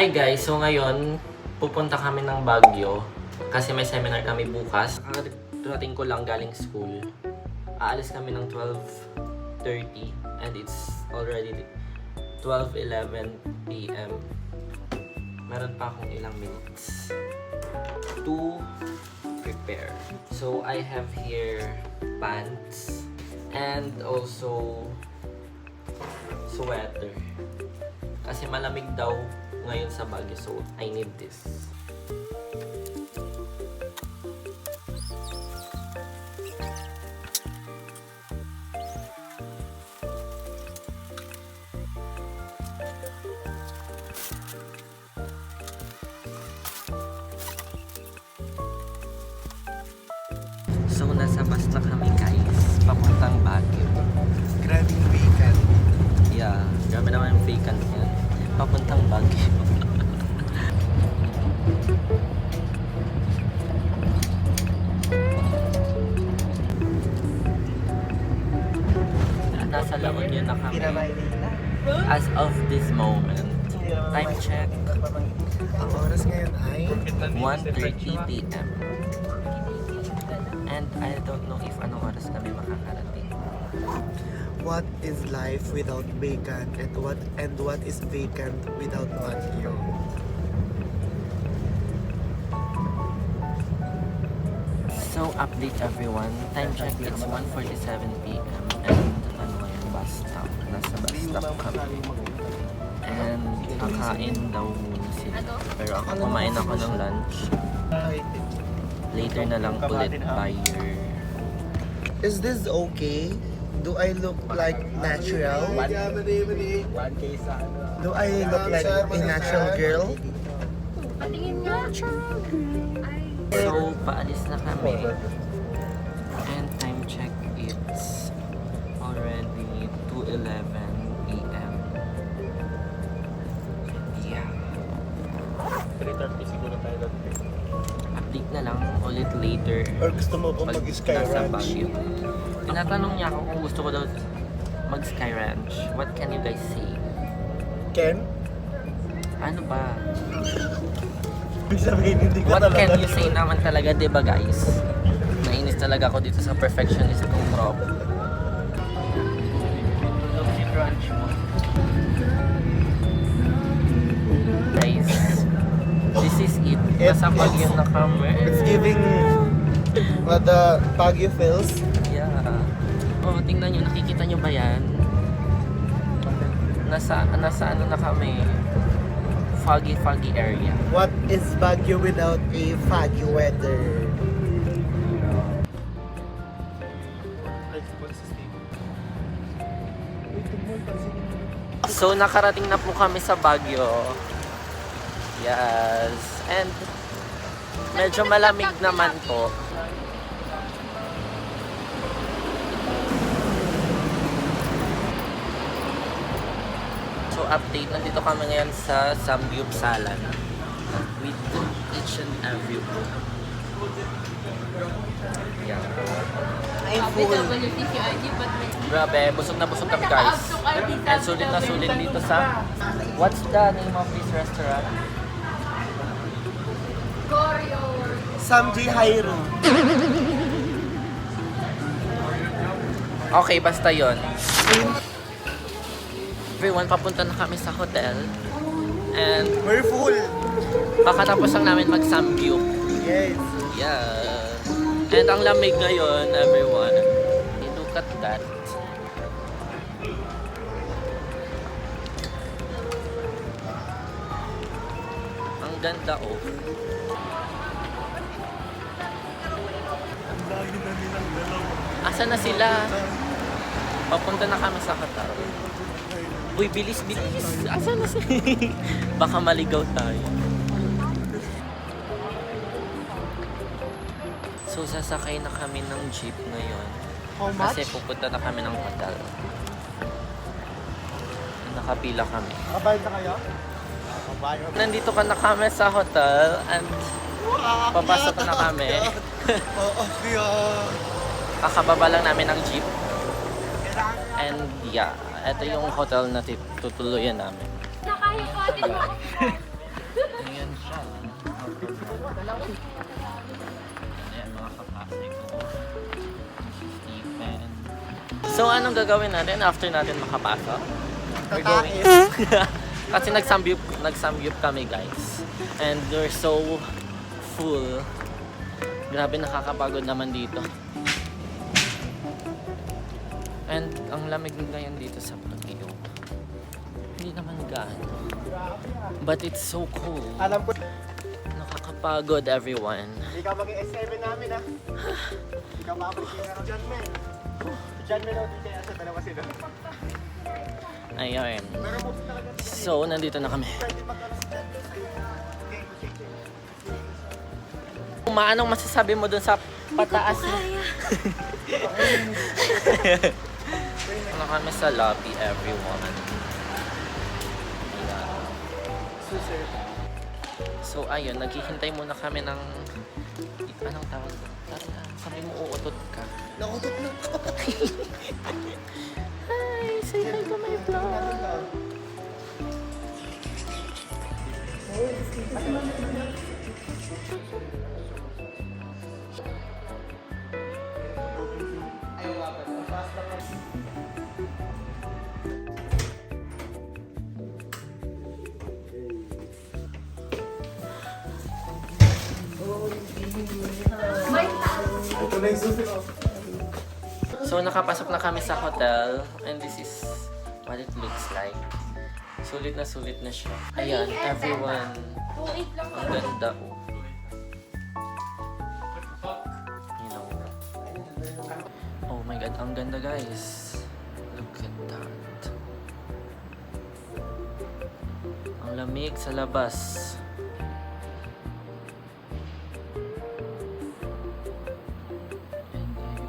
Hi guys! So ngayon, pupunta kami ng Baguio kasi may seminar kami bukas. Kakarating ko lang galing school. Aalis kami ng 12:30 and it's already 12:11 p.m. Meron pa akong ilang minutes to prepare. So I have here pants and also sweater. Kasi malamig daw ngayon sa Baguio, so I need this. So nasa bus na kami guys, papuntang Baguio. Grabe yung weekend. Yeah, grabe naman yung vacant yan. Papuntang Baguio. Nasa Laon yun na kami. As of this moment, time check, Ang oras ngayon ay 1:30 p.m. And I don't know if anong oras kami makakarating. what is life without vacant and what is vacant without Baguio? So, update everyone. Time check, it's 1:47 p.m. And ano ngayon, bus stop. Nasa bus stop kami. And kakain daw muna sila. Pero ako kumain ako ng lunch. Later na lang ulit buyer. Is this okay? Do I look like natural? Do I look like a natural girl? Patingin nga. So, paalis na kami. And time check, it's already 2:11 p.m. Yeah. 3:30 siguro tayo doon. Update na lang ulit later. Or gusto mo pa Pag mag-sky nasa ranch? Baguio. Tinatanong niya ako kung gusto ko daw mag-sky ranch. What can you guys say? Ken? Ano ba? Ibig sabihin hindi ka What talaga. can you say naman talaga, diba guys? Nainis talaga ako dito sa perfectionist kong prop. Guys, this is it. Nasa Baguio na kami. It's giving what the Baguio feels. Yeah. Oh, tingnan nyo. Nakikita nyo ba yan? Nasa ano na kami? Foggy area. What is Baguio without a foggy weather? So, nakarating na po kami sa Baguio. Yes. And, medyo malamig naman po. So, update. Nandito kami ngayon sa Samgyupsalan with each and every food. Yeah. I'm full. WCCID, but may... Grabe, busog na busog kami guys. And sulit na sulit dito sa... What's the name of this restaurant? Goryo. Samji Hairu. Okay, basta yon. Everyone, papunta na kami sa hotel. And We're full. kakatapos lang namin mag-samgyup. Yes. Yeah. And ang lamig ngayon, everyone. Look at that. Ang ganda oh. Asa na sila? Papunta na kami sa Qatar. Uy, bilis. Asa na sila? Baka maligaw tayo. So, sasakay na kami ng jeep ngayon. How much? Kasi pupunta na kami ng hotel. Nakapila kami. Nakabayad na kayo? Nakabayad. Nandito ka na kami sa hotel and papasok na kami. Oo, yeah. Kakababa lang namin ng jeep. And yeah, ito yung hotel na tutuluyan namin. Ayan siya. Ayan, mga kapase ko. Si Stephen. So, anong gagawin natin after natin makapasok? We're going... Kasi nagsamgyup kami, guys. And we're so full. Grabe, nakakapagod naman dito. And ang lamig ngayon dito sa Baguio. Hindi naman gaano. But it's so cold. Alam ko, Nakakapagod, everyone. hindi ka maging S7 namin ah. Hindi ka makapagkita ng John Mel. John Mel o DJ Asa, dalawa sila. Ayun. Pero most na kagad So, nandito na kami. pwede magkaroon Anong masasabi mo dun sa pataas na? Ano kami sa lobby, everyone. Ayan. So, ayun, naghihintay muna kami ng... Anong tawag doon? Sabi mo, uutot ka. Nakutot na ako. Hi! Say hi to my vlog! Ito na yung susi ko. So, nakapasok na kami sa hotel and this is what it looks like. Sulit na siya. Ayan, everyone. 2.8 lang Ang ganda, oh. You know. Oh my God, ang ganda, guys. Look at that. Ang lamig sa labas. And ayun.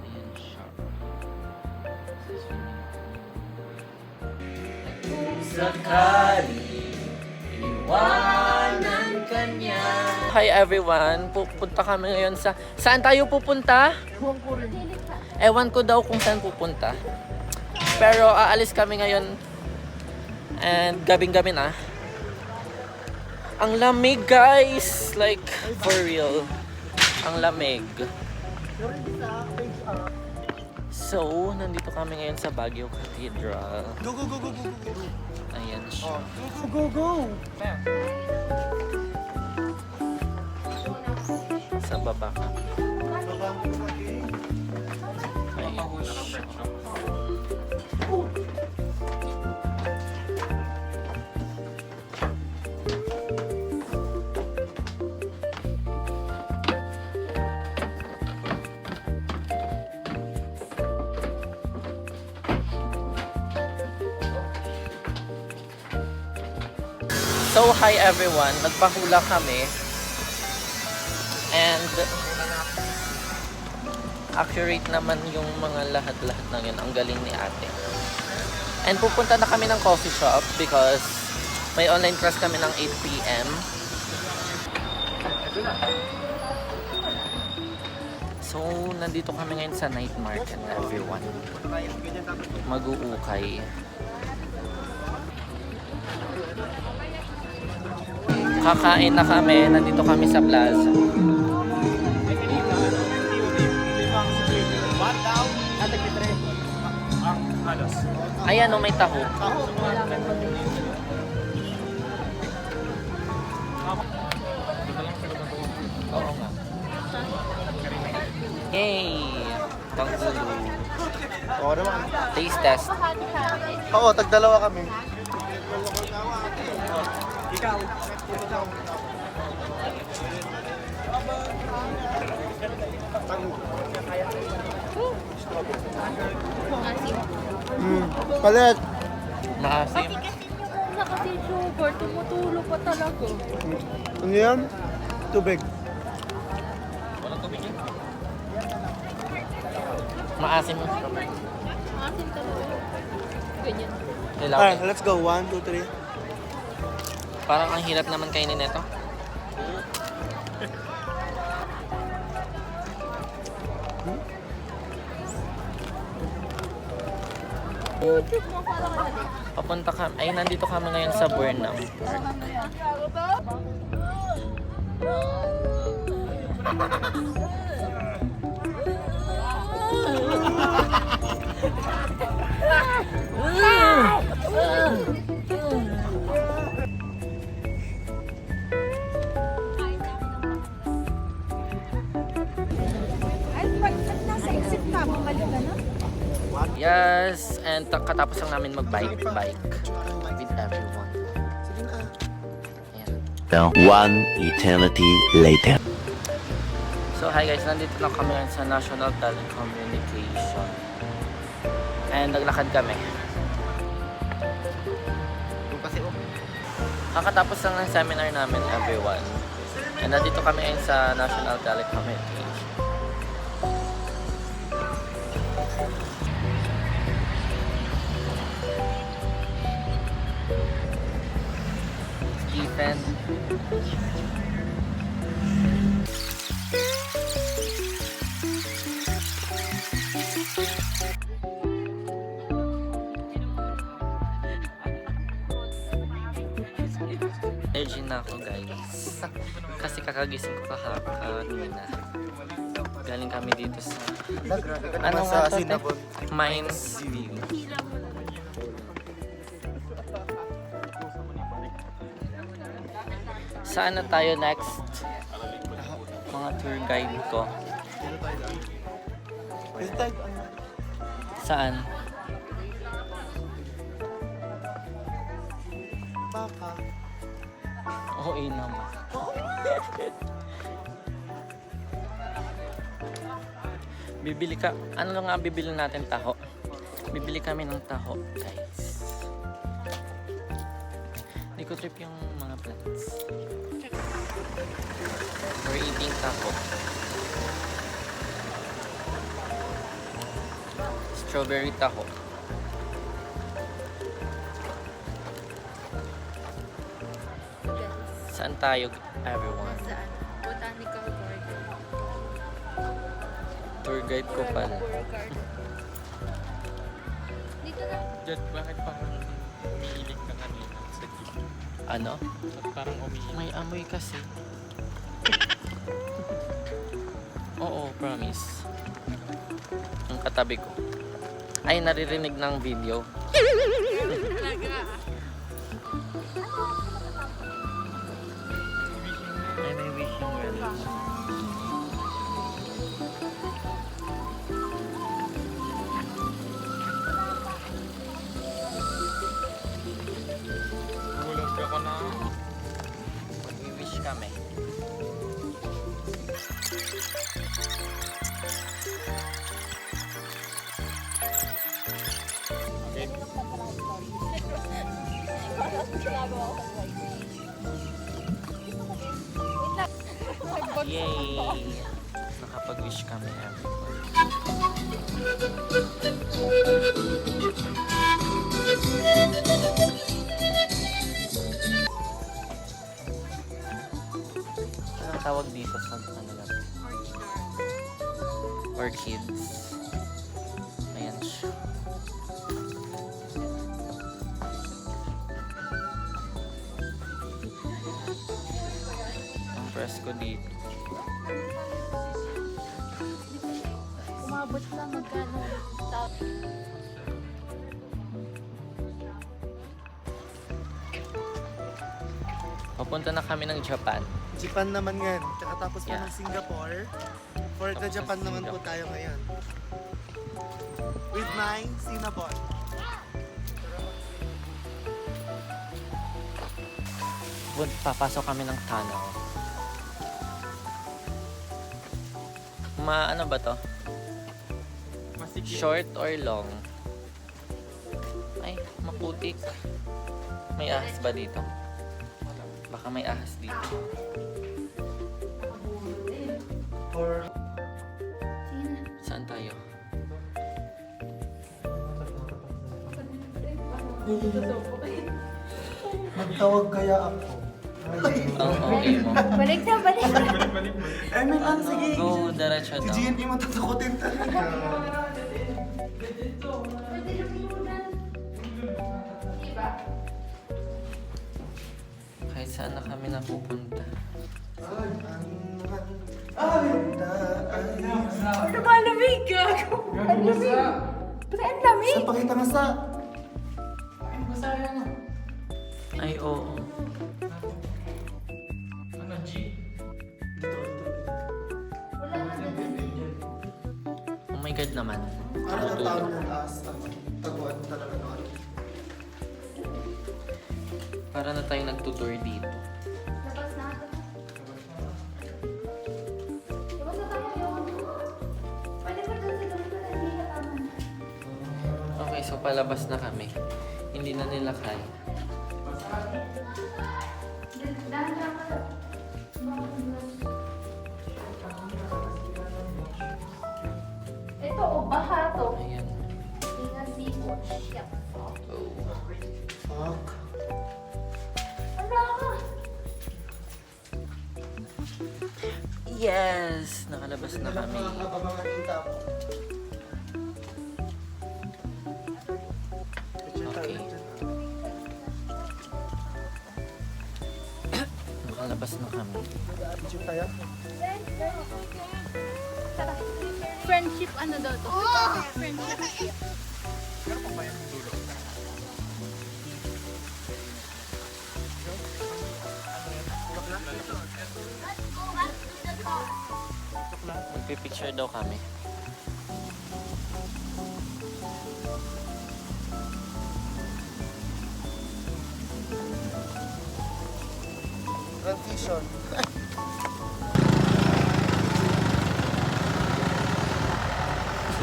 Ayan siya. Sakali iwanan kanya. Hi everyone, pupunta kami ngayon sa... Saan tayo pupunta? Ewan ko daw kung saan pupunta. Pero aalis kami ngayon and gabing-gabi na. Ang lamig, guys! Like, for real. Ang lamig. So, nandito kami ngayon sa Baguio Cathedral. Go, go, go, go, go, go, go. Ayan siya. Go, go, go. Sa baba kami. Ayan siya. So, hi everyone. Nagpahula kami. And accurate naman yung mga lahat-lahat ng yun. Ang galing ni ate. And pupunta na kami ng coffee shop because may online class kami ng 8 p.m. So, nandito kami ngayon sa night market, everyone. Mag-uukay. Kakain na kami. Nandito kami sa plaza. Ayan o, may taho. Oo nga. Yay! Tanggulo. Oo naman. Taste test. Oo, tagdalawa kami. Ikaw. Palit. Maasim. Wala kasi sugar, tumutulo pa talaga. Ano yan? Tubig. Walang tubig yun. Maasim yung Asin talaga. Ganyan. nilaw. Alright, let's go. 1, 2, 3. Parang ang hirap naman kainin nito. Papunta kami, ay nandito kami ngayon sa Burnham. Ay, pag nasa exit ka, bumalik ka na? Yes, and katapos lang namin mag-bike with everyone. Sige na. Ayan. One eternity later. So hi guys, nandito na kami ngayon sa National Telecommunication. And naglakad kami. Kakatapos lang ng seminar namin, everyone. And nandito kami ngayon sa National Telecommunication. Stephen. Energy na ako guys. Kasi kakagising ko kanina. Galing kami dito sa ano nga to, Cinnabon. Mines View. Saan na tayo next? Mga tour guide ko. Is that ano? Saan? Baka. Oo, naman. Bibili ka, ano lang nga bibili natin, taho? Bibili kami ng taho, guys. Hindi ko trip yung mga plants. We're eating taho. Strawberry taho. Saan tayo, everyone? Saan? Botanical Garden. Tour guide ko pala. Dito na. Dad, bakit parang umiilig ka kanina sa jeep? Ano? At parang umiilig. May amoy kasi. Oo, promise. Ang katabi ko. Ay, naririnig ng video. Ay, may wishing well. Gulat ka na. Mag-wish kami. Okay. Yay! Nakapag-wish kami, everyone. Anong tawag dito sa ano lang? Orchids. Ayan siya. Ang presko dito. Umabot sa magkano. Papunta na kami ng Japan. Japan naman yan. Tsaka tapos pa Yeah. ng Singapore. For the Tapos Japan ng naman po Singapore. tayo ngayon. With my Cinnabon. Papasok kami ng tunnel. Ano ba to? Masikip. Short or long? Ay, maputik. May ahas ba dito? Baka may ahas dito. Or Saan tayo? magtawag kaya ako. Ang okay mo. Balik na, balik na. I mean, sige. Go, diretso Si daw. GNP matatakotin talaga. Kahit saan na kami napupunta. Lumalamig, gago. Ang lamig. Ba't ang lamig? Sa pakita nga sa... Ay, oo. Ano, G? Oh my God naman. Ano na tawag ng as? Taguan talaga noon. Para na tayong nagtutour dito. Labas na. Labas na tayo yun. Pwede ba doon sa doon sa hindi ka tama? Okay, so palabas na kami. Hindi na nila kaya. Dahan lang ka. Ito, o baha to. Ayan. Tinga seafood. Shit. Oh. Fuck. Wala ka. Yes! Nakalabas na kami. Mga kita mo. Okay. Nakalabas na kami. Picture tayo? Friendship ano daw to? Friendship. Magpipicture daw kami. Transition.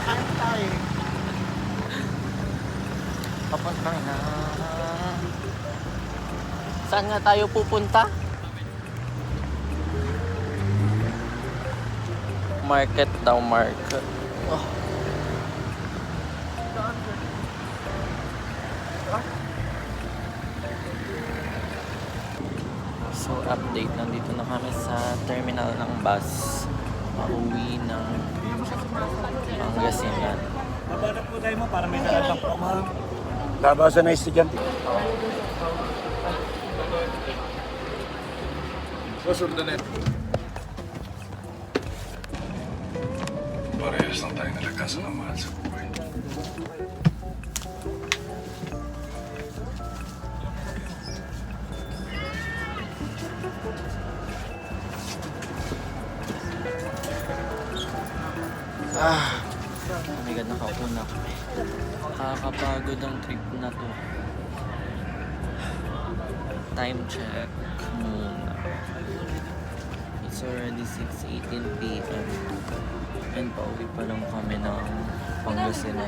Kain tayo. Papunta na. Saan nga tayo pupunta? Market daw, market. Oh. So, update. Nandito na kami sa terminal ng bus. Pauwi ng Pangasinan. Mabanap po tayo mo para may nalatang po mga labasan na estudyante. Susundan na. Parehas lang tayo nalagkasan ng mahal sa buhay. Oh my God, nakaupo na kami. Nakakapagod ang trip na to. Time check muna. It's already 6:18 p.m. And pauwi pa lang kami ng Pangasinan.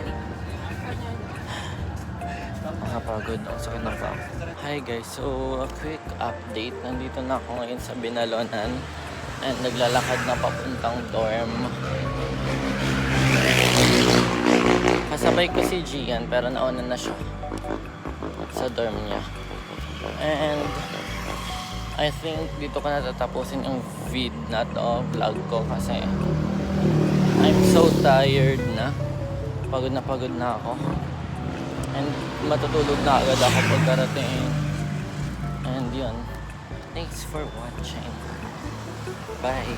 Nakapagod. Ang sakit na pa. Hi guys, so a quick update. Nandito na ako ngayon sa Binalonan. And naglalakad na papuntang dorm. Kasabay ko si Gian pero nauna na siya sa dorm niya. And I think dito ko natatapusin yung vlog ko kasi I'm so tired na. Pagod na ako. And matutulog na agad ako pagkarating. And yun. Thanks for watching. Bye.